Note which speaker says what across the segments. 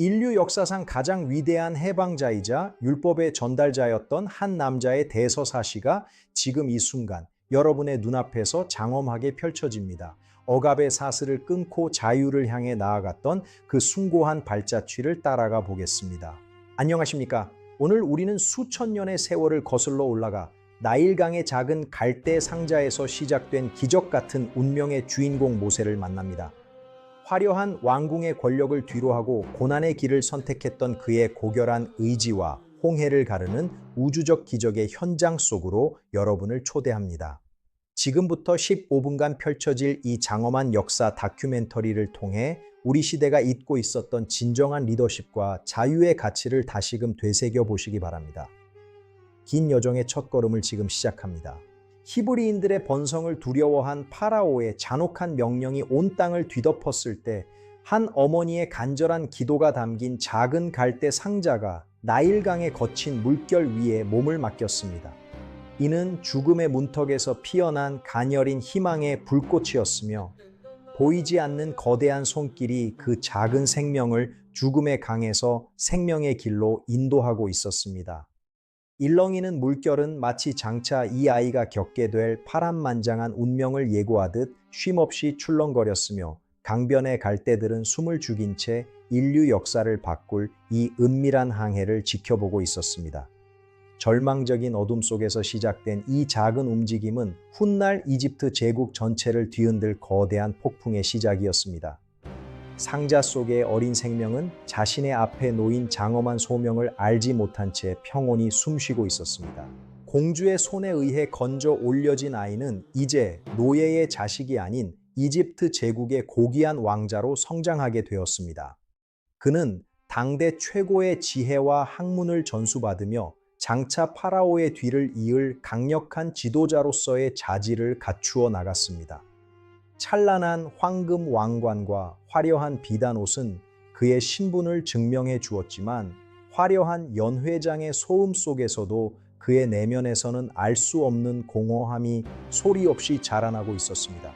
Speaker 1: 인류 역사상 가장 위대한 해방자이자 율법의 전달자였던 한 남자의 대서사시가 지금 이 순간 여러분의 눈앞에서 장엄하게 펼쳐집니다. 억압의 사슬을 끊고 자유를 향해 나아갔던 그 숭고한 발자취를 따라가 보겠습니다. 안녕하십니까? 오늘 우리는 수천 년의 세월을 거슬러 올라가 나일강의 작은 갈대 상자에서 시작된 기적 같은 운명의 주인공 모세를 만납니다. 화려한 왕궁의 권력을 뒤로하고 고난의 길을 선택했던 그의 고결한 의지와 홍해를 가르는 우주적 기적의 현장 속으로 여러분을 초대합니다. 지금부터 15분간 펼쳐질 이 장엄한 역사 다큐멘터리를 통해 우리 시대가 잊고 있었던 진정한 리더십과 자유의 가치를 다시금 되새겨 보시기 바랍니다. 긴 여정의 첫걸음을 지금 시작합니다. 히브리인들의 번성을 두려워한 파라오의 잔혹한 명령이 온 땅을 뒤덮었을 때 한 어머니의 간절한 기도가 담긴 작은 갈대 상자가 나일강의 거친 물결 위에 몸을 맡겼습니다. 이는 죽음의 문턱에서 피어난 가녀린 희망의 불꽃이었으며 보이지 않는 거대한 손길이 그 작은 생명을 죽음의 강에서 생명의 길로 인도하고 있었습니다. 일렁이는 물결은 마치 장차 이 아이가 겪게 될 파란만장한 운명을 예고하듯 쉼없이 출렁거렸으며 강변의 갈대들은 숨을 죽인 채 인류 역사를 바꿀 이 은밀한 항해를 지켜보고 있었습니다. 절망적인 어둠 속에서 시작된 이 작은 움직임은 훗날 이집트 제국 전체를 뒤흔들 거대한 폭풍의 시작이었습니다. 상자 속의 어린 생명은 자신의 앞에 놓인 장엄한 소명을 알지 못한 채 평온히 숨쉬고 있었습니다. 공주의 손에 의해 건져 올려진 아이는 이제 노예의 자식이 아닌 이집트 제국의 고귀한 왕자로 성장하게 되었습니다. 그는 당대 최고의 지혜와 학문을 전수받으며 장차 파라오의 뒤를 이을 강력한 지도자로서의 자질을 갖추어 나갔습니다. 찬란한 황금 왕관과 화려한 비단옷은 그의 신분을 증명해 주었지만 화려한 연회장의 소음 속에서도 그의 내면에서는 알 수 없는 공허함이 소리 없이 자라나고 있었습니다.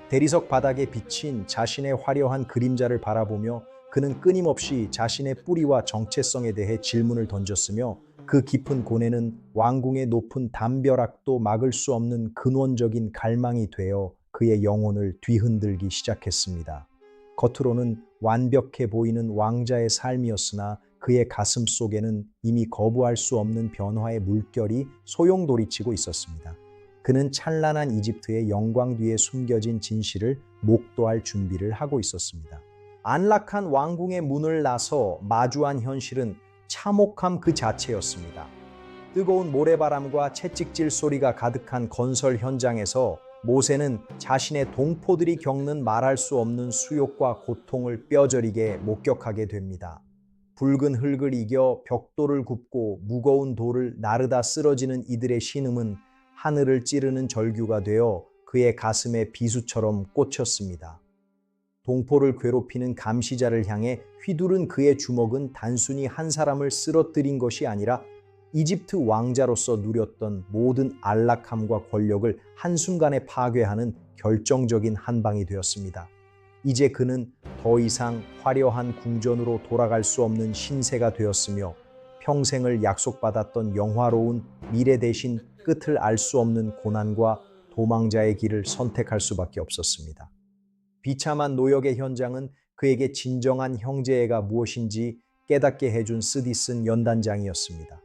Speaker 1: 대리석 바닥에 비친 자신의 화려한 그림자를 바라보며 그는 끊임없이 자신의 뿌리와 정체성에 대해 질문을 던졌으며 그 깊은 고뇌는 왕궁의 높은 담벼락도 막을 수 없는 근원적인 갈망이 되어 그의 영혼을 뒤흔들기 시작했습니다. 겉으로는 완벽해 보이는 왕자의 삶이었으나 그의 가슴 속에는 이미 거부할 수 없는 변화의 물결이 소용돌이치고 있었습니다. 그는 찬란한 이집트의 영광 뒤에 숨겨진 진실을 목도할 준비를 하고 있었습니다. 안락한 왕궁의 문을 나서 마주한 현실은 참혹함 그 자체였습니다. 뜨거운 모래바람과 채찍질 소리가 가득한 건설 현장에서 모세는 자신의 동포들이 겪는 말할 수 없는 수욕과 고통을 뼈저리게 목격하게 됩니다. 붉은 흙을 이겨 벽돌을 굽고 무거운 돌을 나르다 쓰러지는 이들의 신음은 하늘을 찌르는 절규가 되어 그의 가슴에 비수처럼 꽂혔습니다. 동포를 괴롭히는 감시자를 향해 휘두른 그의 주먹은 단순히 한 사람을 쓰러뜨린 것이 아니라 이집트 왕자로서 누렸던 모든 안락함과 권력을 한순간에 파괴하는 결정적인 한 방이 되었습니다. 이제 그는 더 이상 화려한 궁전으로 돌아갈 수 없는 신세가 되었으며 평생을 약속받았던 영화로운 미래 대신 끝을 알 수 없는 고난과 도망자의 길을 선택할 수밖에 없었습니다. 비참한 노역의 현장은 그에게 진정한 형제애가 무엇인지 깨닫게 해준 쓰디쓴 연단장이었습니다.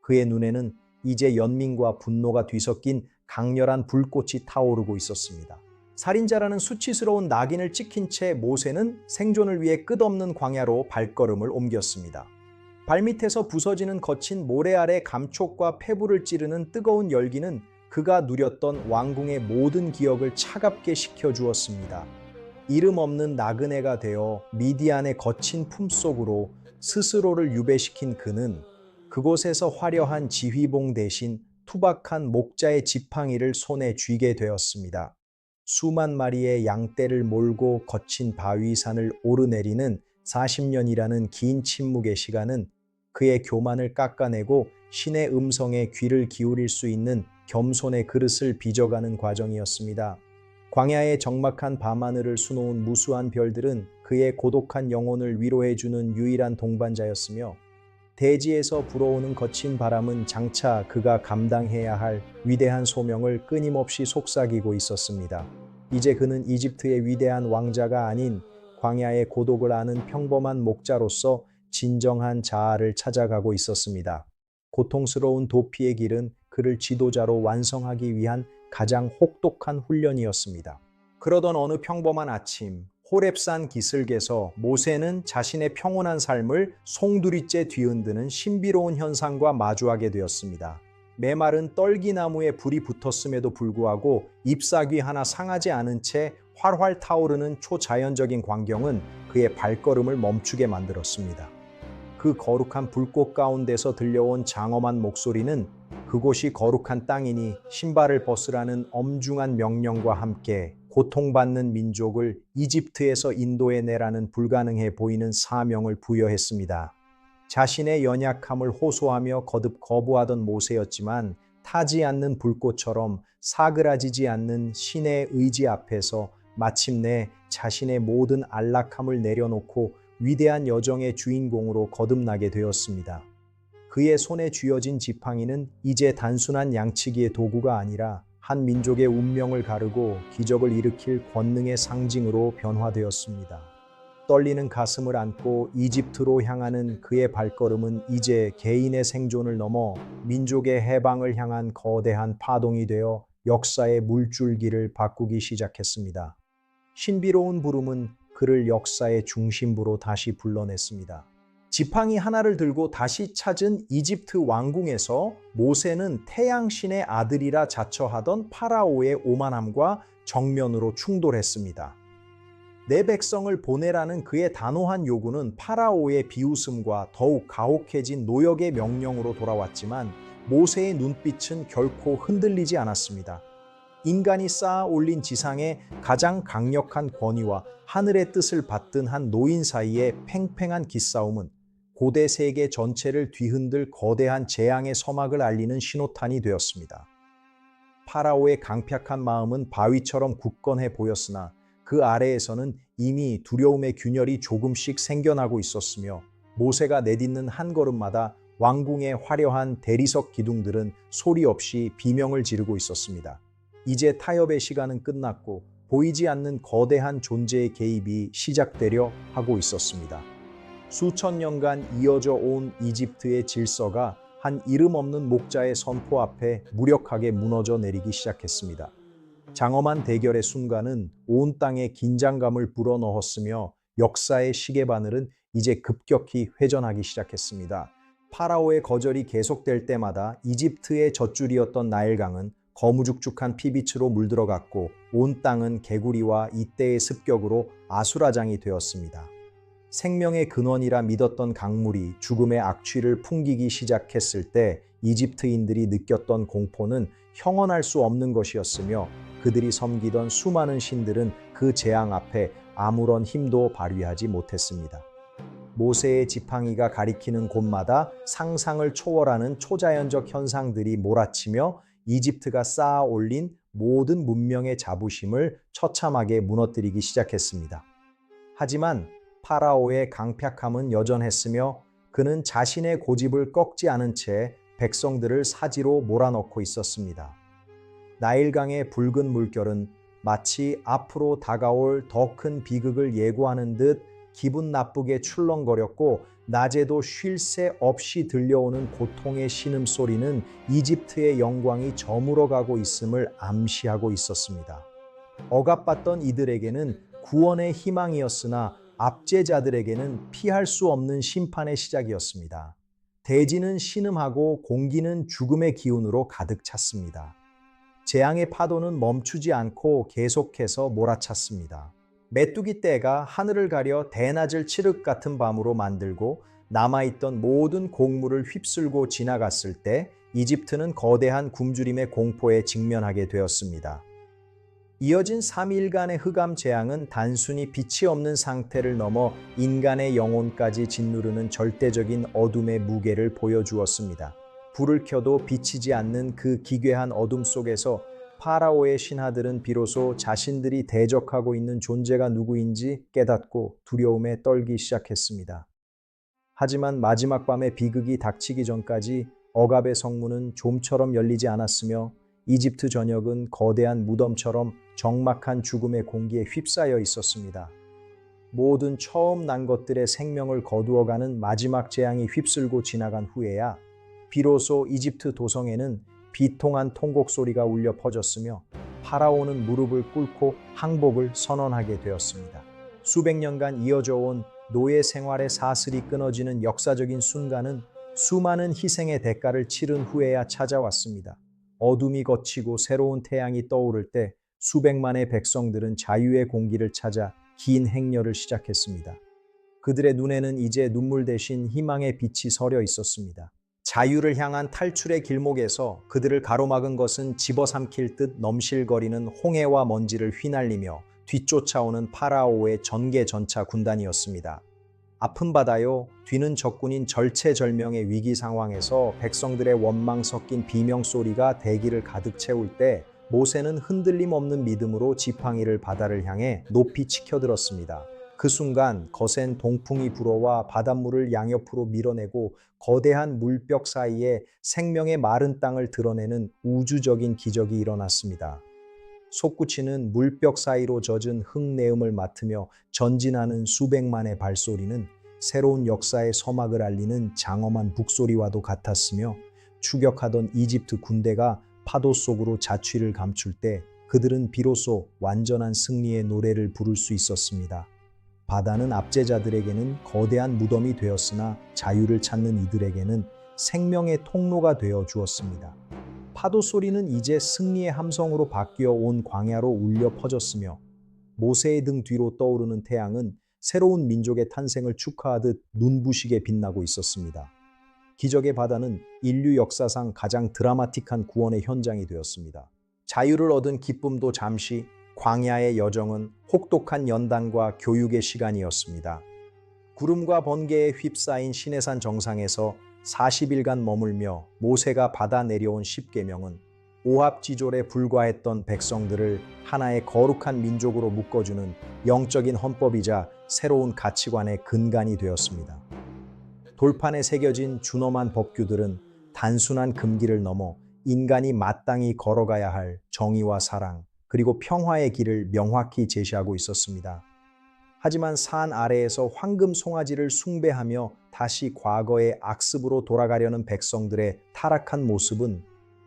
Speaker 1: 그의 눈에는 이제 연민과 분노가 뒤섞인 강렬한 불꽃이 타오르고 있었습니다. 살인자라는 수치스러운 낙인을 찍힌 채 모세는 생존을 위해 끝없는 광야로 발걸음을 옮겼습니다. 발밑에서 부서지는 거친 모래 아래 감촉과 폐부를 찌르는 뜨거운 열기는 그가 누렸던 왕궁의 모든 기억을 차갑게 식혀주었습니다. 이름 없는 나그네가 되어 미디안의 거친 품속으로 스스로를 유배시킨 그는 그곳에서 화려한 지휘봉 대신 투박한 목자의 지팡이를 손에 쥐게 되었습니다. 수만 마리의 양떼를 몰고 거친 바위산을 오르내리는 40년이라는 긴 침묵의 시간은 그의 교만을 깎아내고 신의 음성에 귀를 기울일 수 있는 겸손의 그릇을 빚어가는 과정이었습니다. 광야의 적막한 밤하늘을 수놓은 무수한 별들은 그의 고독한 영혼을 위로해주는 유일한 동반자였으며 대지에서 불어오는 거친 바람은 장차 그가 감당해야 할 위대한 소명을 끊임없이 속삭이고 있었습니다. 이제 그는 이집트의 위대한 왕자가 아닌 광야의 고독을 아는 평범한 목자로서 진정한 자아를 찾아가고 있었습니다. 고통스러운 도피의 길은 그를 지도자로 완성하기 위한 가장 혹독한 훈련이었습니다. 그러던 어느 평범한 아침, 호렙산 기슭에서 모세는 자신의 평온한 삶을 송두리째 뒤흔드는 신비로운 현상과 마주하게 되었습니다. 메마른 떨기나무에 불이 붙었음에도 불구하고 잎사귀 하나 상하지 않은 채 활활 타오르는 초자연적인 광경은 그의 발걸음을 멈추게 만들었습니다. 그 거룩한 불꽃 가운데서 들려온 장엄한 목소리는 그곳이 거룩한 땅이니 신발을 벗으라는 엄중한 명령과 함께 고통받는 민족을 이집트에서 인도해내라는 불가능해 보이는 사명을 부여했습니다. 자신의 연약함을 호소하며 거듭 거부하던 모세였지만 타지 않는 불꽃처럼 사그라지지 않는 신의 의지 앞에서 마침내 자신의 모든 안락함을 내려놓고 위대한 여정의 주인공으로 거듭나게 되었습니다. 그의 손에 쥐어진 지팡이는 이제 단순한 양치기의 도구가 아니라 한 민족의 운명을 가르고 기적을 일으킬 권능의 상징으로 변화되었습니다. 떨리는 가슴을 안고 이집트로 향하는 그의 발걸음은 이제 개인의 생존을 넘어 민족의 해방을 향한 거대한 파동이 되어 역사의 물줄기를 바꾸기 시작했습니다. 신비로운 부름은 그를 역사의 중심부로 다시 불러냈습니다. 지팡이 하나를 들고 다시 찾은 이집트 왕궁에서 모세는 태양신의 아들이라 자처하던 파라오의 오만함과 정면으로 충돌했습니다. 내 백성을 보내라는 그의 단호한 요구는 파라오의 비웃음과 더욱 가혹해진 노역의 명령으로 돌아왔지만 모세의 눈빛은 결코 흔들리지 않았습니다. 인간이 쌓아 올린 지상의 가장 강력한 권위와 하늘의 뜻을 받든 한 노인 사이의 팽팽한 기싸움은 고대 세계 전체를 뒤흔들 거대한 재앙의 서막을 알리는 신호탄이 되었습니다. 파라오의 강팍한 마음은 바위처럼 굳건해 보였으나 그 아래에서는 이미 두려움의 균열이 조금씩 생겨나고 있었으며 모세가 내딛는 한 걸음마다 왕궁의 화려한 대리석 기둥들은 소리 없이 비명을 지르고 있었습니다. 이제 타협의 시간은 끝났고 보이지 않는 거대한 존재의 개입이 시작되려 하고 있었습니다. 수천 년간 이어져 온 이집트의 질서가 한 이름 없는 목자의 선포 앞에 무력하게 무너져 내리기 시작했습니다. 장엄한 대결의 순간은 온 땅에 긴장감을 불어넣었으며 역사의 시계바늘은 이제 급격히 회전하기 시작했습니다. 파라오의 거절이 계속될 때마다 이집트의 젖줄이었던 나일강은 거무죽죽한 피빛으로 물들어갔고 온 땅은 개구리와 이때의 습격으로 아수라장이 되었습니다. 생명의 근원이라 믿었던 강물이 죽음의 악취를 풍기기 시작했을 때 이집트인들이 느꼈던 공포는 형언할 수 없는 것이었으며 그들이 섬기던 수많은 신들은 그 재앙 앞에 아무런 힘도 발휘하지 못했습니다. 모세의 지팡이가 가리키는 곳마다 상상을 초월하는 초자연적 현상들이 몰아치며 이집트가 쌓아 올린 모든 문명의 자부심을 처참하게 무너뜨리기 시작했습니다. 하지만 파라오의 강팍함은 여전했으며 그는 자신의 고집을 꺾지 않은 채 백성들을 사지로 몰아넣고 있었습니다. 나일강의 붉은 물결은 마치 앞으로 다가올 더 큰 비극을 예고하는 듯 기분 나쁘게 출렁거렸고 낮에도 쉴 새 없이 들려오는 고통의 신음소리는 이집트의 영광이 저물어가고 있음을 암시하고 있었습니다. 억압받던 이들에게는 구원의 희망이었으나 압제자들에게는 피할 수 없는 심판의 시작이었습니다. 대지는 신음하고 공기는 죽음의 기운으로 가득 찼습니다. 재앙의 파도는 멈추지 않고 계속해서 몰아찼습니다. 메뚜기 떼가 하늘을 가려 대낮을 칠흑 같은 밤으로 만들고 남아있던 모든 곡물을 휩쓸고 지나갔을 때 이집트는 거대한 굶주림의 공포에 직면하게 되었습니다. 이어진 3일간의 흑암 재앙은 단순히 빛이 없는 상태를 넘어 인간의 영혼까지 짓누르는 절대적인 어둠의 무게를 보여주었습니다. 불을 켜도 비치지 않는 그 기괴한 어둠 속에서 파라오의 신하들은 비로소 자신들이 대적하고 있는 존재가 누구인지 깨닫고 두려움에 떨기 시작했습니다. 하지만 마지막 밤에 비극이 닥치기 전까지 억압의 성문은 좀처럼 열리지 않았으며 이집트 전역은 거대한 무덤처럼 적막한 죽음의 공기에 휩싸여 있었습니다. 모든 처음 난 것들의 생명을 거두어가는 마지막 재앙이 휩쓸고 지나간 후에야 비로소 이집트 도성에는 비통한 통곡 소리가 울려 퍼졌으며 파라오는 무릎을 꿇고 항복을 선언하게 되었습니다. 수백 년간 이어져 온 노예 생활의 사슬이 끊어지는 역사적인 순간은 수많은 희생의 대가를 치른 후에야 찾아왔습니다. 어둠이 걷히고 새로운 태양이 떠오를 때 수백만의 백성들은 자유의 공기를 찾아 긴 행렬을 시작했습니다. 그들의 눈에는 이제 눈물 대신 희망의 빛이 서려 있었습니다. 자유를 향한 탈출의 길목에서 그들을 가로막은 것은 집어삼킬 듯 넘실거리는 홍해와 먼지를 휘날리며 뒤쫓아오는 파라오의 전개전차 군단이었습니다. 아픈 바다요, 뒤는 적군인 절체절명의 위기 상황에서 백성들의 원망 섞인 비명 소리가 대기를 가득 채울 때 모세는 흔들림 없는 믿음으로 지팡이를 바다를 향해 높이 치켜들었습니다. 그 순간 거센 동풍이 불어와 바닷물을 양옆으로 밀어내고 거대한 물벽 사이에 생명의 마른 땅을 드러내는 우주적인 기적이 일어났습니다. 솟구치는 물벽 사이로 젖은 흙내음을 맡으며 전진하는 수백만의 발소리는 새로운 역사의 서막을 알리는 장엄한 북소리와도 같았으며 추격하던 이집트 군대가 파도 속으로 자취를 감출 때 그들은 비로소 완전한 승리의 노래를 부를 수 있었습니다. 바다는 압제자들에게는 거대한 무덤이 되었으나 자유를 찾는 이들에게는 생명의 통로가 되어 주었습니다. 파도 소리는 이제 승리의 함성으로 바뀌어 온 광야로 울려 퍼졌으며 모세의 등 뒤로 떠오르는 태양은 새로운 민족의 탄생을 축하하듯 눈부시게 빛나고 있었습니다. 기적의 바다는 인류 역사상 가장 드라마틱한 구원의 현장이 되었습니다. 자유를 얻은 기쁨도 잠시, 광야의 여정은 혹독한 연단과 교육의 시간이었습니다. 구름과 번개에 휩싸인 시내산 정상에서 40일간 머물며 모세가 받아 내려온 십계명은 오합지졸에 불과했던 백성들을 하나의 거룩한 민족으로 묶어주는 영적인 헌법이자 새로운 가치관의 근간이 되었습니다. 돌판에 새겨진 준엄한 법규들은 단순한 금기를 넘어 인간이 마땅히 걸어가야 할 정의와 사랑, 그리고 평화의 길을 명확히 제시하고 있었습니다. 하지만 산 아래에서 황금 송아지를 숭배하며 다시 과거의 악습으로 돌아가려는 백성들의 타락한 모습은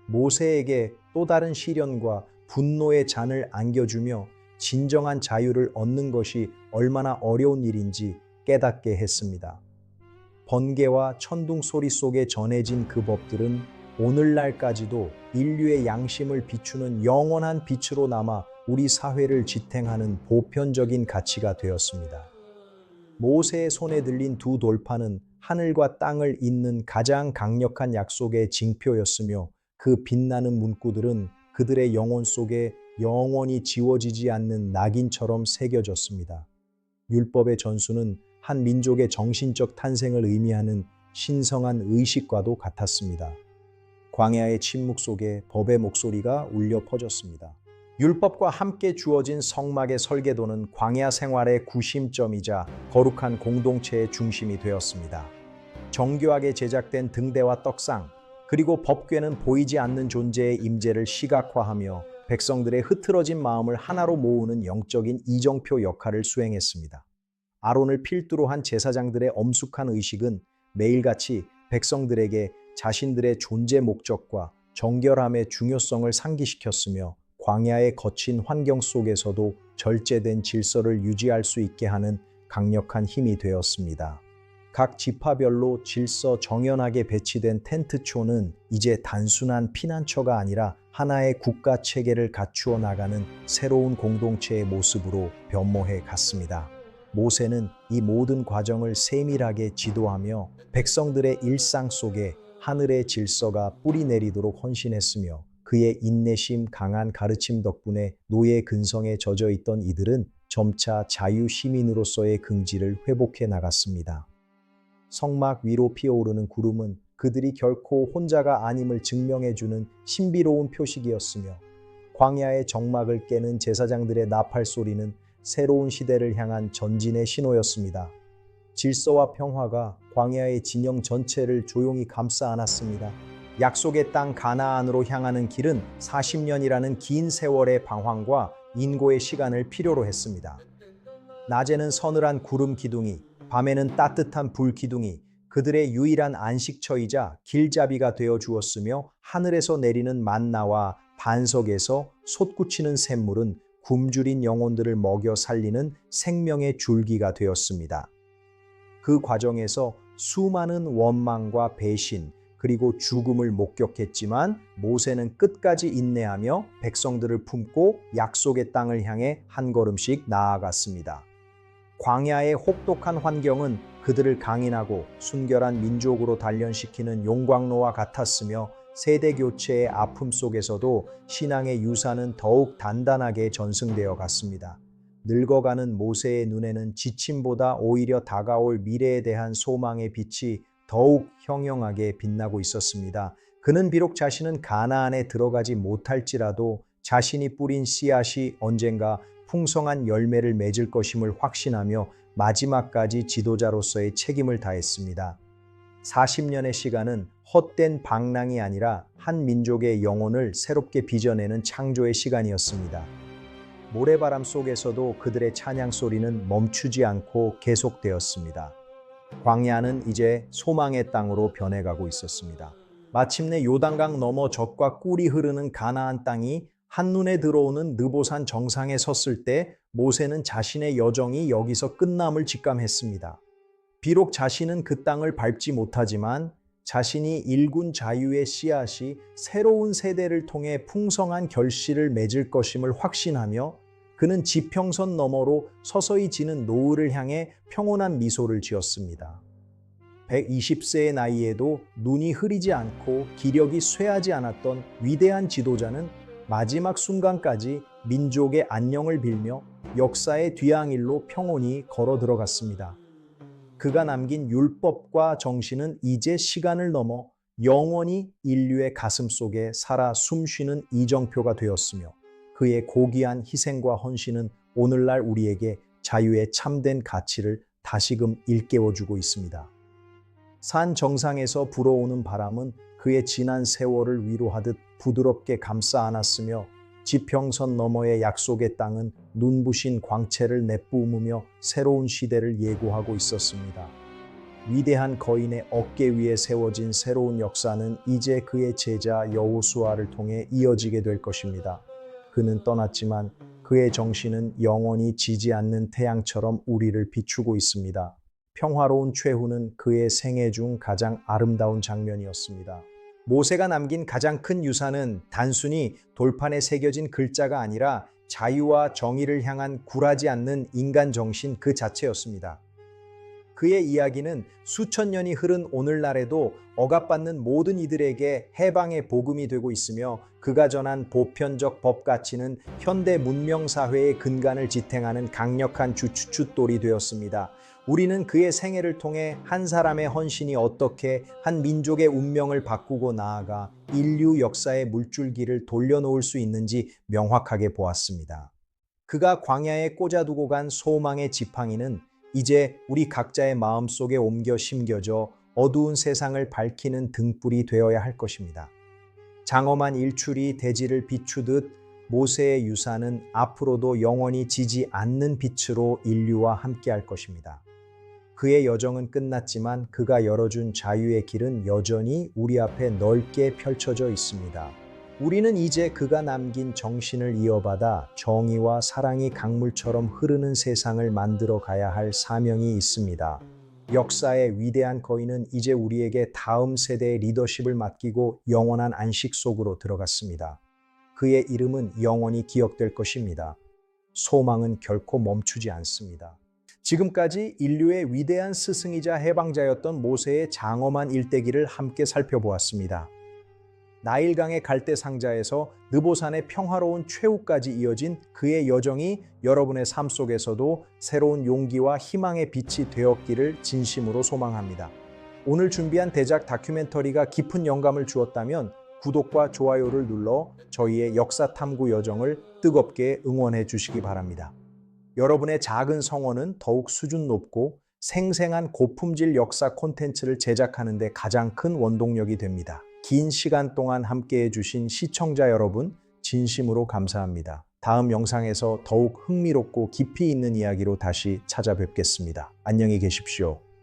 Speaker 1: 모세에게 또 다른 시련과 분노의 잔을 안겨주며 진정한 자유를 얻는 것이 얼마나 어려운 일인지 깨닫게 했습니다. 번개와 천둥 소리 속에 전해진 그 법들은 오늘날까지도 인류의 양심을 비추는 영원한 빛으로 남아 우리 사회를 지탱하는 보편적인 가치가 되었습니다. 모세의 손에 들린 두 돌판은 하늘과 땅을 잇는 가장 강력한 약속의 징표였으며 그 빛나는 문구들은 그들의 영혼 속에 영원히 지워지지 않는 낙인처럼 새겨졌습니다. 율법의 전수는 한 민족의 정신적 탄생을 의미하는 신성한 의식과도 같았습니다. 광야의 침묵 속에 법의 목소리가 울려 퍼졌습니다. 율법과 함께 주어진 성막의 설계도는 광야 생활의 구심점이자 거룩한 공동체의 중심이 되었습니다. 정교하게 제작된 등대와 떡상, 그리고 법궤는 보이지 않는 존재의 임재를 시각화하며 백성들의 흐트러진 마음을 하나로 모으는 영적인 이정표 역할을 수행했습니다. 아론을 필두로 한 제사장들의 엄숙한 의식은 매일같이 백성들에게 자신들의 존재 목적과 정결함의 중요성을 상기시켰으며 광야의 거친 환경 속에서도 절제된 질서를 유지할 수 있게 하는 강력한 힘이 되었습니다. 각 지파별로 질서 정연하게 배치된 텐트초는 이제 단순한 피난처가 아니라 하나의 국가 체계를 갖추어 나가는 새로운 공동체의 모습으로 변모해 갔습니다. 모세는 이 모든 과정을 세밀하게 지도하며 백성들의 일상 속에 하늘의 질서가 뿌리 내리도록 헌신했으며 그의 인내심 강한 가르침 덕분에 노예 근성에 젖어 있던 이들은 점차 자유 시민으로서의 긍지를 회복해 나갔습니다. 성막 위로 피어오르는 구름은 그들이 결코 혼자가 아님을 증명해주는 신비로운 표식이었으며 광야의 정막을 깨는 제사장들의 나팔 소리는 새로운 시대를 향한 전진의 신호였습니다. 질서와 평화가 광야의 진영 전체를 조용히 감싸 안았습니다. 약속의 땅 가나안으로 향하는 길은 40년이라는 긴 세월의 방황과 인고의 시간을 필요로 했습니다. 낮에는 서늘한 구름 기둥이, 밤에는 따뜻한 불 기둥이 그들의 유일한 안식처이자 길잡이가 되어 주었으며, 하늘에서 내리는 만나와 반석에서 솟구치는 샘물은 굶주린 영혼들을 먹여 살리는 생명의 줄기가 되었습니다. 그 과정에서 수많은 원망과 배신, 그리고 죽음을 목격했지만 모세는 끝까지 인내하며 백성들을 품고 약속의 땅을 향해 한 걸음씩 나아갔습니다. 광야의 혹독한 환경은 그들을 강인하고 순결한 민족으로 단련시키는 용광로와 같았으며, 세대 교체의 아픔 속에서도 신앙의 유산은 더욱 단단하게 전승되어 갔습니다. 늙어가는 모세의 눈에는 지침보다 오히려 다가올 미래에 대한 소망의 빛이 더욱 형형하게 빛나고 있었습니다. 그는 비록 자신은 가나안에 들어가지 못할지라도 자신이 뿌린 씨앗이 언젠가 풍성한 열매를 맺을 것임을 확신하며 마지막까지 지도자로서의 책임을 다했습니다. 40년의 시간은 헛된 방랑이 아니라 한 민족의 영혼을 새롭게 빚어내는 창조의 시간이었습니다. 모래바람 속에서도 그들의 찬양 소리는 멈추지 않고 계속되었습니다. 광야는 이제 소망의 땅으로 변해가고 있었습니다. 마침내 요단강 너머 젖과 꿀이 흐르는 가나안 땅이 한눈에 들어오는 느보산 정상에 섰을 때 모세는 자신의 여정이 여기서 끝남을 직감했습니다. 비록 자신은 그 땅을 밟지 못하지만 자신이 일군 자유의 씨앗이 새로운 세대를 통해 풍성한 결실을 맺을 것임을 확신하며, 그는 지평선 너머로 서서히 지는 노을을 향해 평온한 미소를 지었습니다. 120세의 나이에도 눈이 흐리지 않고 기력이 쇠하지 않았던 위대한 지도자는 마지막 순간까지 민족의 안녕을 빌며 역사의 뒤향일로 평온히 걸어 들어갔습니다. 그가 남긴 율법과 정신은 이제 시간을 넘어 영원히 인류의 가슴 속에 살아 숨쉬는 이정표가 되었으며, 그의 고귀한 희생과 헌신은 오늘날 우리에게 자유의 참된 가치를 다시금 일깨워주고 있습니다. 산 정상에서 불어오는 바람은 그의 지난 세월을 위로하듯 부드럽게 감싸 안았으며, 지평선 너머의 약속의 땅은 눈부신 광채를 내뿜으며 새로운 시대를 예고하고 있었습니다. 위대한 거인의 어깨 위에 세워진 새로운 역사는 이제 그의 제자 여호수아를 통해 이어지게 될 것입니다. 그는 떠났지만 그의 정신은 영원히 지지 않는 태양처럼 우리를 비추고 있습니다. 평화로운 최후는 그의 생애 중 가장 아름다운 장면이었습니다. 모세가 남긴 가장 큰 유산은 단순히 돌판에 새겨진 글자가 아니라 자유와 정의를 향한 굴하지 않는 인간 정신 그 자체였습니다. 그의 이야기는 수천 년이 흐른 오늘날에도 억압받는 모든 이들에게 해방의 복음이 되고 있으며, 그가 전한 보편적 법 가치는 현대 문명사회의 근간을 지탱하는 강력한 주춧돌이 되었습니다. 우리는 그의 생애를 통해 한 사람의 헌신이 어떻게 한 민족의 운명을 바꾸고 나아가 인류 역사의 물줄기를 돌려놓을 수 있는지 명확하게 보았습니다. 그가 광야에 꽂아두고 간 소망의 지팡이는 이제 우리 각자의 마음속에 옮겨 심겨져 어두운 세상을 밝히는 등불이 되어야 할 것입니다. 장엄한 일출이 대지를 비추듯 모세의 유산은 앞으로도 영원히 지지 않는 빛으로 인류와 함께할 것입니다. 그의 여정은 끝났지만 그가 열어준 자유의 길은 여전히 우리 앞에 넓게 펼쳐져 있습니다. 우리는 이제 그가 남긴 정신을 이어받아 정의와 사랑이 강물처럼 흐르는 세상을 만들어 가야 할 사명이 있습니다. 역사의 위대한 거인은 이제 우리에게 다음 세대의 리더십을 맡기고 영원한 안식 속으로 들어갔습니다. 그의 이름은 영원히 기억될 것입니다. 소망은 결코 멈추지 않습니다. 지금까지 인류의 위대한 스승이자 해방자였던 모세의 장엄한 일대기를 함께 살펴보았습니다. 나일강의 갈대 상자에서 느보산의 평화로운 최후까지 이어진 그의 여정이 여러분의 삶 속에서도 새로운 용기와 희망의 빛이 되었기를 진심으로 소망합니다. 오늘 준비한 대작 다큐멘터리가 깊은 영감을 주었다면 구독과 좋아요를 눌러 저희의 역사 탐구 여정을 뜨겁게 응원해 주시기 바랍니다. 여러분의 작은 성원은 더욱 수준 높고 생생한 고품질 역사 콘텐츠를 제작하는 데 가장 큰 원동력이 됩니다. 긴 시간 동안 함께해 주신 시청자 여러분, 진심으로 감사합니다. 다음 영상에서 더욱 흥미롭고 깊이 있는 이야기로 다시 찾아뵙겠습니다. 안녕히 계십시오.